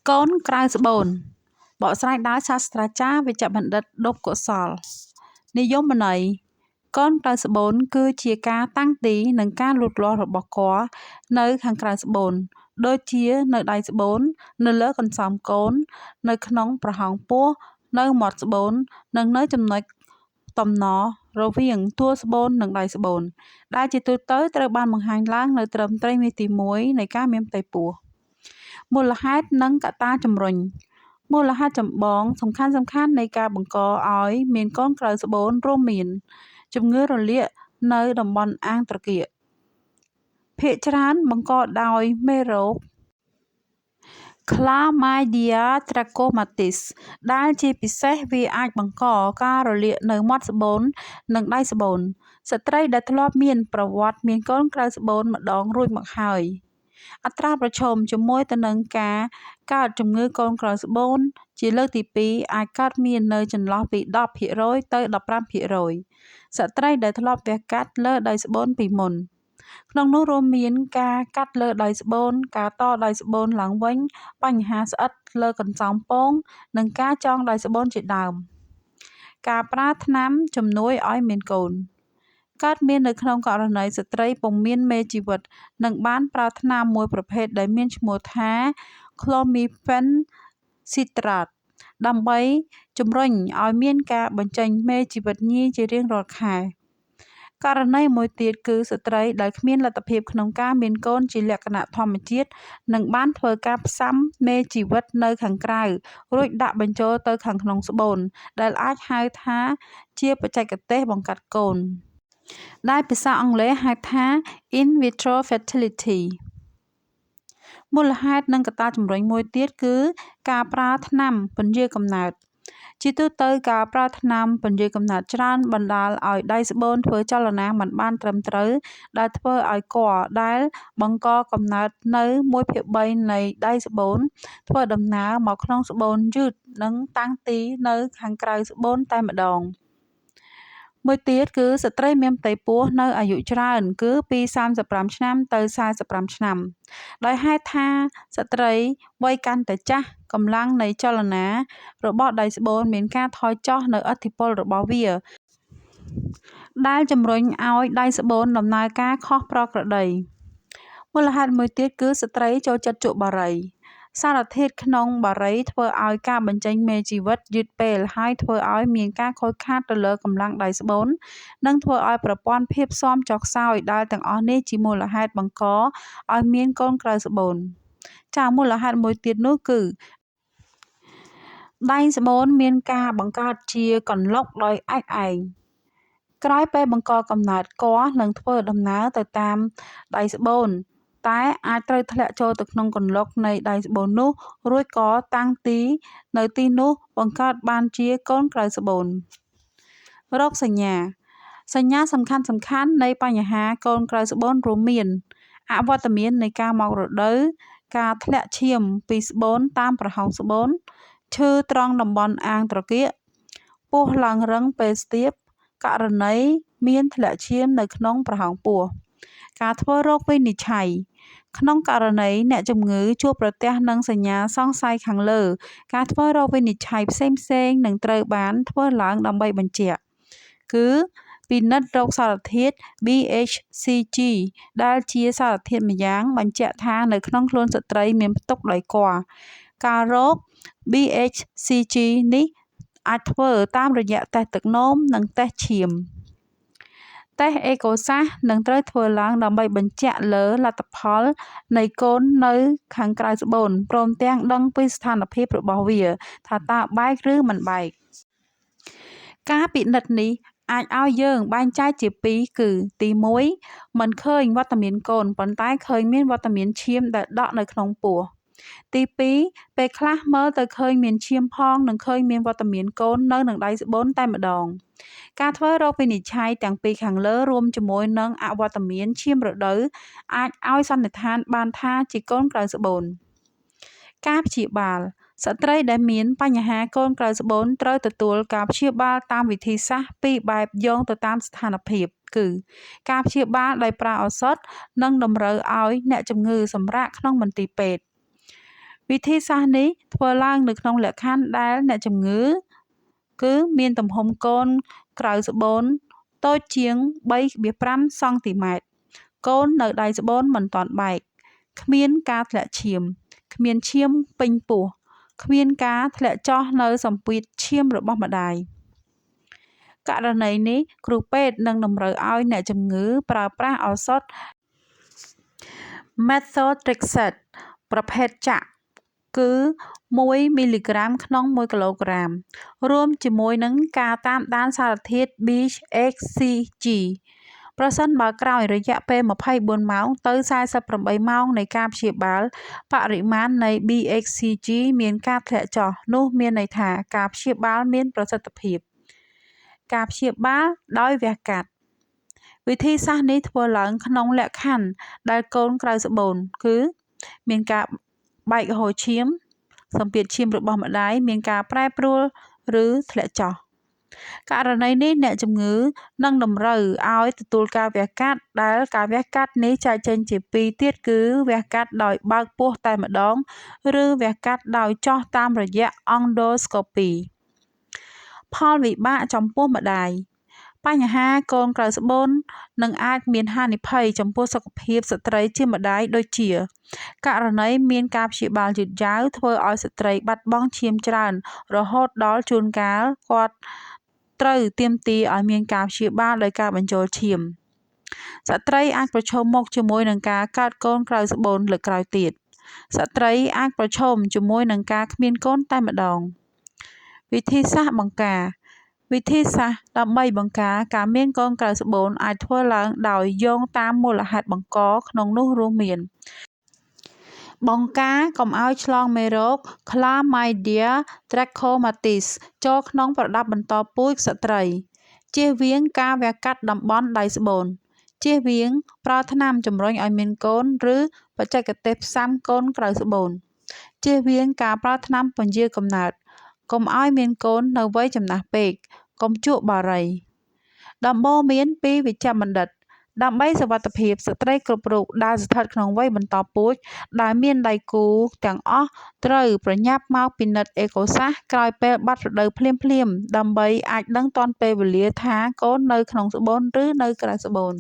កូនក្រៅស្បូនបកស្រាយដោយសាស្ត្រាចារ្យវេជ្ជបណ្ឌិតឌុបកុសលនិយមន័យកូនក្រៅស្បូនគឺជាការតាំងទីនិងការលូតលាស់របស់គាត់នៅខាងក្រៅស្បូនដូចជានៅដៃស្បូននៅលើកន្សោមកូននៅក្នុងប្រហោងពោះនៅមាត់ស្បូននិងនៅចំណុចតំណរវាងទួលស្បូននិងដៃស្បូនដែលជាទូទៅត្រូវបានបង្ហាញឡើងនៅត្រឹមត្រីមាសទី1នៃការមានផ្ទៃពោះមូលហេតុនិងកត្តាជំរុញមូលហេតុចម្បងសំខាន់នៃការបង្កឲ្យមានកូនក្រៅស្បូនរួមមានជំងឺរលាកនៅតំបន់អាងត្រគាកភាគច្រើនបង្កដោយមេរោគ Chlamydia trachomatis ដែលជាពិសេសវាអាចបង្កការរលាកនៅមាត់ស្បូននិងដៃស្បូនស្ត្រីដែលធ្លាប់មានប្រវត្តិមានកូនក្រៅស្បូនម្ដងរួចមកហើយអត្រាប្រឈមជាមួយទៅនឹងការកើតជំងឺកូនក្រៅស្បូនជាលើកទី2អាចកើតមាននៅចន្លោះពី 10% ទៅ 15% ស្ត្រីដែលធ្លាប់វះកាត់លើដៃស្បូនពីមុនក្នុងនោះរួមមានការកាត់លើដៃស្បូនការតដៃស្បូនឡើងវិញបញ្ហាស្អិតលើកន្សោមពងនិងការចងដៃស្បូនជាដើមការប្រើថ្នាំជំនួយឲ្យមានកូនកើតមាននៅក្នុងករណីស្ត្រីពុំមានមេជីវិតនិងបានប្រើថ្នាំមួយប្រភេទដែលមានឈ្មោះថា Clomiphene citrate ដើម្បីជំរុញឲ្យមានការបញ្ចេញមេជីវិតញីជារៀងរាល់ខែករណីមួយទៀតគឺស្ត្រីដែលគ្មានលទ្ធភាពក្នុងការមានកូនជាលក្ខណៈធម្មជាតិនិងបានធ្វើការផ្សាំមេជីវិតនៅខាងក្រៅរួចដាក់បញ្ចូលទៅខាងក្នុងស្បូនដែលអាចហៅថាជាបច្ចេកទេសបង្កាត់កូនដែលភាសាអង់គ្លេសហៅថា in vitro fertility មូលហេតុនិងកត្តាជំរុញមួយទៀតគឺការប្រើថ្នាំពន្យារកំណើតជាទូទៅការប្រើថ្នាំពន្យារកំណើតច្រើនបណ្ដាលឲ្យដៃស្បូនធ្វើចលនាមិនបានត្រឹមត្រូវដែលធ្វើឲ្យគល់ដែលបង្កកំណើតនៅ1/3នៃដៃស្បូនធ្វើដំណើរមកក្នុងស្បូនយឺតនិងតាំងទីនៅខាងក្រៅស្បូនតែម្ដងមួយទៀតគឺស្ត្រីមានផ្ទៃពោះនៅអាយុច្រើនគឺពី35ឆ្នាំទៅ45ឆ្នាំដោយហេតុថាស្ត្រីវ័យកាន់តែចាស់កម្លាំងនៃចលនារបស់ដៃស្បូនមានការថយចុះនៅឥទ្ធិពលរបស់វាដែលជំរុញឲ្យដៃស្បូនដំណើរការខុសប្រក្រតីមូលហេតុមួយទៀតគឺស្ត្រីចូលចិត្តជក់បារីសារធាតុក្នុងបារីធ្វើឲ្យការបញ្ចេញមេជីវិតយឺតពេលហើយធ្វើឲ្យមានការខូចខាតទៅលើកម្លាំងដៃស្បូននិងធ្វើឲ្យប្រព័ន្ធភាពស៊ាំចុះខ្សោយដែលទាំងអស់នេះជាមូលហេតុបង្កឲ្យមានកូនក្រៅស្បូនចាមូលហេតុមួយទៀតនោះគឺដៃស្បូនមានការបង្កើតជាកន្លុកដោយឯកឯងក្រោយពេលបង្កកំណើតគល់នឹងធ្វើដំណើរទៅតាមដៃស្បូនតែអាចត្រូវធ្លាក់ចូលទៅក្នុងកន្លុកនៃដៃស្បូននោះរួចក៏តាំងទីនៅទីនោះបង្កើតបានជាកូនក្រៅស្បូនរោគសញ្ញាសំខាន់នៃបញ្ហាកូនក្រៅស្បូនរួមមានអវត្តមាននៃការមករដូវការធ្លាក់ឈាមពីស្បូនតាមប្រហោងស្បូនឈឺត្រង់តំបន់អាងត្រគាកពោះឡើងរឹងពេលស្ទាបករណីមានធ្លាក់ឈាមនៅក្នុងប្រហោងពោះការធ្វើរោគវិនិច្ឆ័យក្នុងករណីអ្នកជំងឺជួបប្រទះនឹងសញ្ញាសង្ស័យខាងលើការធ្វើរោគវិនិច្ឆ័យផ្សេងនឹងត្រូវបានធ្វើឡើងដើម្បីបញ្ជាក់គឺពិនិត្យរោគសារធាតុ BHCG ដែលជាសារធាតុម្យ៉ាងបញ្ជាក់ថានៅក្នុងខ្លួនស្ត្រីមានផ្ទុកដោយគល់ការរោគ BHCG នេះអាចធ្វើតាមរយៈតេស្តទឹកនោមនិងតេស្តឈាមតេស្តអេកូសាសនឹងត្រូវធ្វើឡើងដើម្បីបញ្ជាក់លើលទ្ធផលនៃកូននៅខាងក្រៅស្បូនព្រមទាំងដឹងពីស្ថានភាពរបស់វាថាតើបែកឬមិនបែកការពិនិត្យនេះអាចឲ្យយើងបែងចែកជាពីរគឺទី1មិនឃើញវត្តមានកូនប៉ុន្តែឃើញមានវត្តមានឈាមដែលដក់នៅក្នុងពោះទី2ពេលខ្លះមើលទៅឃើញមានឈាមផងនិងឃើញមានវត្តមានកូននៅនឹងដៃស្បូនតែម្ដងការធ្វើរោគវិនិច្ឆ័យទាំងពីរខាងលើរួមជាមួយនឹងអវត្តមានឈាមរដូវអាចឲ្យសន្និដ្ឋានបានថាជាកូនក្រៅស្បូនការព្យាបាលស្ត្រីដែលមានបញ្ហាកូនក្រៅស្បូនត្រូវទទួលការព្យាបាលតាមវិធីសាស្ត្រពីរបែបយោងទៅតាមស្ថានភាពគឺការព្យាបាលដោយប្រើឱសថនិងតម្រូវឲ្យអ្នកជំងឺសម្រាកក្នុងមន្ទីរពេទ្យ វិធីសាស្ត្រនេះធ្វើឡើងនៅក្នុងលក្ខខណ្ឌដែលអ្នកជំងឺគឺមានទំហំកូនក្រៅស្បូនតូចជាង 3.5 សង់ទីម៉ែត្រ កូននៅដៃស្បូនមិនទាន់បែក គ្មានការធ្លាក់ឈាម គ្មានឈាមពេញពោះ គ្មានការធ្លាក់ចុះនៅសម្ពាធឈាមរបស់ម្ដាយ ករណីនេះគ្រូពេទ្យនឹងតម្រូវឲ្យអ្នកជំងឺប្រើប្រាស់ឱសថ Methotrexate ប្រភេទចាក់ គឺ1 មីលីក្រាមក្នុង1គីឡូក្រាម រួមជាមួយនឹងការតាមដានសារធាតុ BHCG ប្រសិនបើក្រោយរយៈពេល24ម៉ោងទៅ48ម៉ោងនៃការព្យាបាលបរិមាណនៃ BHCG មានការធ្លាក់ចុះនោះមានន័យថាការព្យាបាលមានប្រសិទ្ធភាព ការព្យាបាលដោយវះកាត់ វិធីសាស្ត្រនេះធ្វើឡើងក្នុងលក្ខខណ្ឌដែលកូនក្រៅស្បូនគឺមានការបែកហូរឈាម សម្ពាធឈាមរបស់ម្ដាយមានការប្រែប្រួលឬធ្លាក់ចុះ ករណីនេះអ្នកជំងឺនឹងតម្រូវឲ្យទទួលការវះកាត់ដែលការវះកាត់នេះចែកចេញជាពីរទៀតគឺវះកាត់ដោយបើកពោះតែម្ដងឬវះកាត់ដោយចោះតាមរយៈ Endoscopy ផលវិបាកចំពោះម្ដាយ បញ្ហាកូនក្រៅស្បូននឹងអាចមានហានិភ័យចំពោះសុខភាពស្ត្រីជាម្ដាយដូចជា ករណីមានការព្យាបាលយឺតយ៉ាវធ្វើឲ្យស្ត្រីបាត់បង់ឈាមច្រើនរហូតដល់ជួនកាលគាត់ត្រូវទាមទារឲ្យមានការព្យាបាលដោយការបញ្ចូលឈាម ស្ត្រីអាចប្រឈមមុខជាមួយនឹងការកើតកូនក្រៅស្បូនលើកក្រោយទៀត ស្ត្រីអាចប្រឈមជាមួយនឹងការគ្មានកូនតែម្ដង វិធីសាស្ត្របង្ការ វិធីសាស្ត្រដើម្បីបង្ការការមានកូនក្រៅស្បូនអាចធ្វើឡើងដោយយោងតាមមូលហេតុបង្កក្នុងនោះរួមមាន បង្ការកុំឲ្យឆ្លងមេរោគ Chlamydia trachomatis ចូលក្នុងប្រដាប់បន្តពូជស្ត្រី ជៀសវាងការវះកាត់តំបន់ដៃស្បូន ជៀសវាងប្រើថ្នាំជំរុញឲ្យមានកូនឬបច្ចេកទេសផ្សាំកូនក្រៅស្បូន ជៀសវាងការប្រើថ្នាំពន្យារកំណើត កុំឲ្យមានកូននៅវ័យចំណាស់ពេក កុំជក់បារី ដំបូន្មានពីវេជ្ជបណ្ឌិត ដើម្បីសុវត្ថិភាពស្ត្រីគ្រប់រូបដែលស្ថិតក្នុងវ័យបន្តពូជដែលមានដៃគូទាំងអស់ត្រូវប្រញាប់មកពិនិត្យអេកូសាសក្រោយពេលបាត់រដូវភ្លាមៗដើម្បីអាចដឹងទាន់ពេលវេលាថាកូននៅក្នុងស្បូនឬនៅក្រៅស្បូន